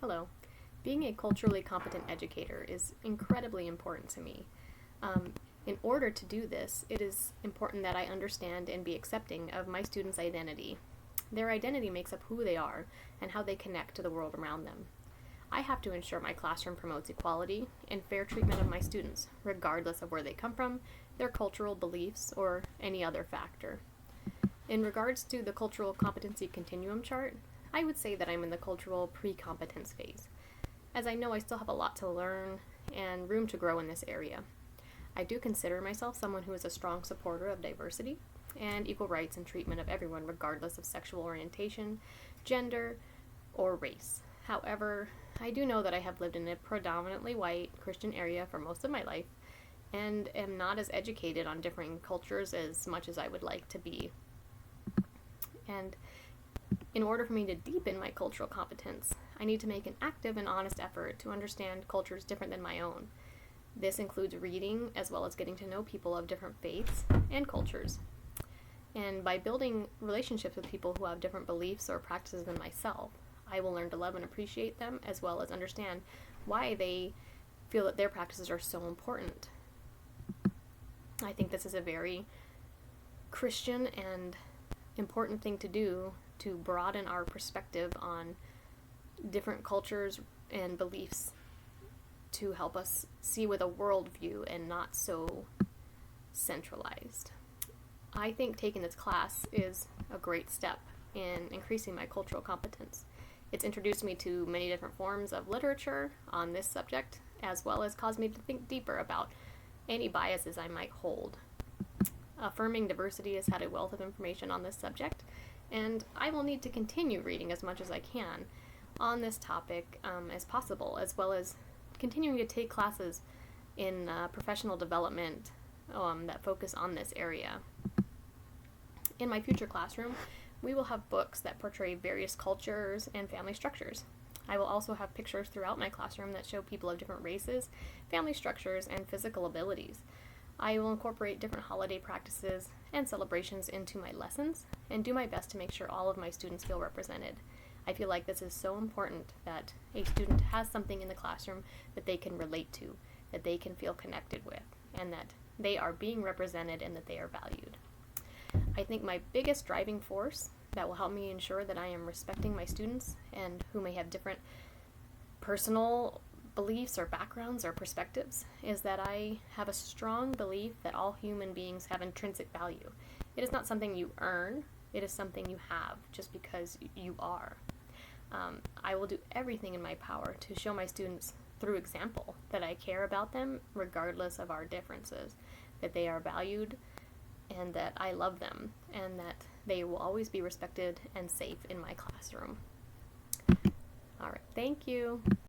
Hello. Being a culturally competent educator is incredibly important to me. In order to do this, it is important that I understand and be accepting of my students' identity. Their identity makes up who they are and how they connect to the world around them. I have to ensure my classroom promotes equality and fair treatment of my students, regardless of where they come from, their cultural beliefs, or any other factor. In regards to the cultural competency continuum chart, I would say that I'm in the cultural pre-competence phase, as I know I still have a lot to learn and room to grow in this area. I do consider myself someone who is a strong supporter of diversity and equal rights and treatment of everyone regardless of sexual orientation, gender, or race. However, I do know that I have lived in a predominantly white Christian area for most of my life and am not as educated on differing cultures as much as I would like to be. And in order for me to deepen my cultural competence, I need to make an active and honest effort to understand cultures different than my own. This includes reading as well as getting to know people of different faiths and cultures. And by building relationships with people who have different beliefs or practices than myself, I will learn to love and appreciate them as well as understand why they feel that their practices are so important. I think this is a very Christian and important thing to do to broaden our perspective on different cultures and beliefs to help us see with a worldview and not so centralized. I think taking this class is a great step in increasing my cultural competence. It's introduced me to many different forms of literature on this subject, as well as caused me to think deeper about any biases I might hold. Affirming Diversity has had a wealth of information on this subject, and I will need to continue reading as much as I can on this topic as possible, as well as continuing to take classes in professional development that focus on this area. In my future classroom, we will have books that portray various cultures and family structures. I will also have pictures throughout my classroom that show people of different races, family structures, and physical abilities. I will incorporate different holiday practices and celebrations into my lessons and do my best to make sure all of my students feel represented. I feel like this is so important that a student has something in the classroom that they can relate to, that they can feel connected with, and that they are being represented and that they are valued. I think my biggest driving force that will help me ensure that I am respecting my students and who may have different personal beliefs or backgrounds or perspectives is that I have a strong belief that all human beings have intrinsic value. It is not something you earn, it is something you have just because you are. I will do everything in my power to show my students through example that I care about them regardless of our differences, that they are valued and that I love them and that they will always be respected and safe in my classroom. All right, thank you.